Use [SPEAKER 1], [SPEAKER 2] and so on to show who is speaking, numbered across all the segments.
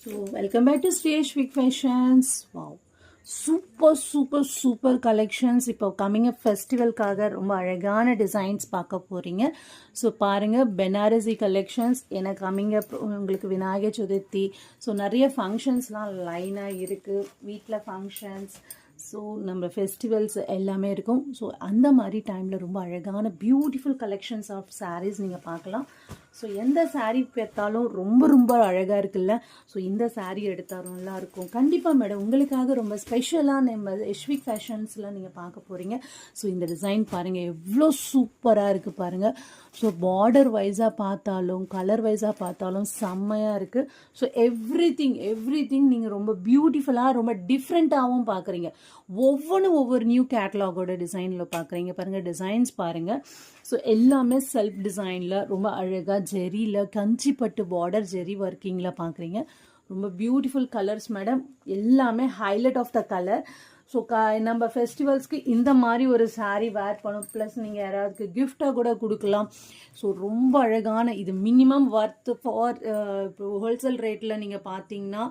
[SPEAKER 1] So welcome back to Sri Ashwik Fashions. Wow. Super collections இப்போ coming up ஃபெஸ்டிவல்காக ரொம்ப அழகான designs பார்க்க போகிறீங்க. ஸோ பாருங்கள், பெனாரசி கலெக்ஷன்ஸ். ஏன்னா கம்மிங் அப் உங்களுக்கு விநாயகர் சதுர்த்தி, ஸோ நிறைய ஃபங்க்ஷன்ஸ்லாம் லைனாக இருக்குது. வீட்டில் ஃபங்க்ஷன்ஸ், ஸோ நம்ம ஃபெஸ்டிவல்ஸ் எல்லாமே இருக்கும். ஸோ அந்த மாதிரி டைமில் ரொம்ப அழகான பியூட்டிஃபுல் கலெக்ஷன்ஸ் ஆஃப் சாரீஸ் நீங்கள் பார்க்கலாம். ஸோ எந்த சாரீ பார்த்தாலும் ரொம்ப அழகாக இருக்குல்ல. ஸோ இந்த சாரீ எடுத்தாலும் நல்லா இருக்கும். கண்டிப்பாக மேடம், உங்களுக்காக ரொம்ப ஸ்பெஷலாக நம்ம எஷ்விக் ஃபேஷன்ஸில் நீங்கள் பார்க்க போகிறீங்க. ஸோ இந்த டிசைன் பாருங்கள், எவ்வளோ சூப்பராக இருக்குது பாருங்கள். ஸோ பார்டர் வைஸாக பார்த்தாலும் கலர் வைஸாக பார்த்தாலும் செம்மையாக இருக்குது. ஸோ எவ்ரி திங் நீங்கள் ரொம்ப பியூட்டிஃபுல்லாக ரொம்ப டிஃப்ரெண்ட்டாகவும் பார்க்குறீங்க. ஒவ்வொரு நியூ கேட்லாகோட டிசைனில் பார்க்குறீங்க பாருங்கள். டிசைன்ஸ் பாருங்கள். ஸோ எல்லாமே செல்ஃப் டிசைனில் ரொம்ப அழகாக ஜெரியில் கஞ்சிப்பட்டு பார்டர் ஜெரி ஒர்க்கிங்கில் பார்க்குறீங்க. ரொம்ப பியூட்டிஃபுல் கலர்ஸ் மேடம். எல்லாமே highlight of the colour. So நம்ம ஃபெஸ்டிவல்ஸ்க்கு இந்த மாதிரி ஒரு சாரீ வேர் பண்ணும். ப்ளஸ் நீங்கள் யாராவது கிஃப்டாக கூட கொடுக்கலாம். ஸோ ரொம்ப அழகான இது மினிமம் ஒர்த் ஃபார் இப்போ ஹோல்சேல் ரேட்டில் நீங்கள் பார்த்தீங்கன்னா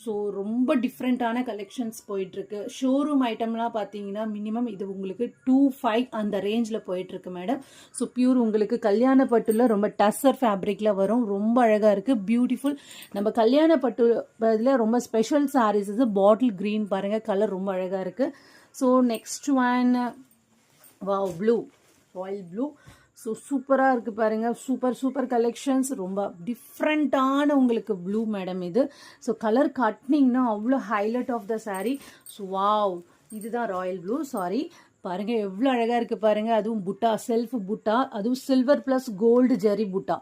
[SPEAKER 1] ஸோ ரொம்ப டிஃப்ரெண்ட்டான கலெக்ஷன்ஸ் போயிட்டுருக்கு. ஷோரூம் ஐட்டம்லாம் பார்த்தீங்கன்னா மினிமம் இது உங்களுக்கு 2,500 அந்த ரேஞ்சில் போயிட்டுருக்கு மேடம். ஸோ பியூர் உங்களுக்கு கல்யாண பட்டுல ரொம்ப டஸ்ஸர் ஃபேப்ரிக்கில் வரும். ரொம்ப அழகாக இருக்குது, பியூட்டிஃபுல். நம்ம கல்யாண பட்டு இதில் ரொம்ப ஸ்பெஷல் சாரீஸ் இது. பாட்டில் க்ரீன் பாருங்கள், கலர் ரொம்ப அழகாக இருக்குது. So next one wow blue, royal blue. So சூப்பராக இருக்குது பாருங்கள். Super collections. ரொம்ப டிஃப்ரெண்ட்டான உங்களுக்கு ப்ளூ மேடம் இது. ஸோ கலர் கட்னிங்னா அவ்வளோ highlight of the sari. So wow, இதுதான் ராயல் ப்ளூ. சாரி பாருங்கள், எவ்வளோ அழகாக இருக்குது பாருங்கள். அதுவும் புட்டா, செல்ஃப் புட்டா, அதுவும் சில்வர் ப்ளஸ் கோல்டு ஜெரி புட்டா.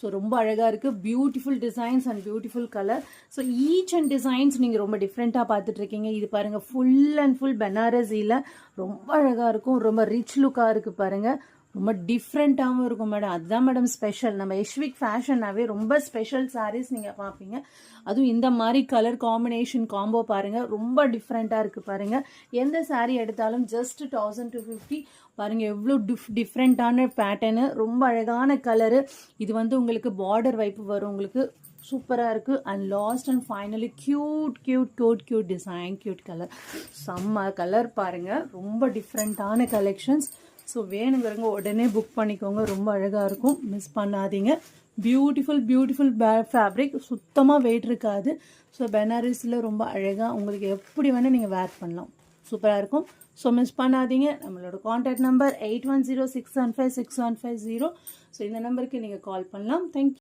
[SPEAKER 1] ஸோ ரொம்ப அழகாக இருக்குது. Beautiful designs and beautiful colour. So each and designs நீங்கள் ரொம்ப டிஃப்ரெண்ட்டாக பார்த்துட்ருக்கீங்க. இது பாருங்கள், ஃபுல் பெனாரஸியில் ரொம்ப அழகாக இருக்கும். ரொம்ப ரிச் லுக்காக இருக்குது பாருங்கள். ரொம்ப டிஃப்ரெண்ட்டாகவும் இருக்கும் மேடம். அதுதான் மேடம் ஸ்பெஷல். நம்ம எஷ்விக் ஃபேஷன்னாவே ரொம்ப ஸ்பெஷல் சாரீஸ் நீங்கள் பார்ப்பீங்க. அதுவும் இந்த மாதிரி கலர் காம்பினேஷன் காம்போ பாருங்கள், ரொம்ப டிஃப்ரெண்ட்டாக இருக்குது பாருங்கள். எந்த சாரீ எடுத்தாலும் ஜஸ்ட் 1250 பாருங்கள். எவ்வளோ டிஃப்ரெண்ட்டான பேட்டர்னு, ரொம்ப அழகான கலரு. இது வந்து உங்களுக்கு பார்டர் வைப்பு வரும். உங்களுக்கு சூப்பராக இருக்குது. And last and finally cute design, cute colour. செம்ம கலர் பாருங்கள். ரொம்ப டிஃப்ரெண்ட்டான கலெக்ஷன்ஸ். ஸோ வேணுங்கிறவங்க உடனே புக் பண்ணிக்கோங்க. ரொம்ப அழகாக இருக்கும், மிஸ் பண்ணாதீங்க. பியூட்டிஃபுல் ஃபேப்ரிக், சுத்தமாக வெயிட் இருக்காது. ஸோ பெனாரஸில் ரொம்ப அழகாக உங்களுக்கு எப்படி வேணால் நீங்கள் வேர் பண்ணலாம். சூப்பராக இருக்கும். ஸோ மிஸ் பண்ணாதீங்க. நம்மளோட கான்டாக்ட் நம்பர் 8106156150. ஸோ இந்த நம்பருக்கு நீங்கள் கால் பண்ணலாம். தேங்க்யூ.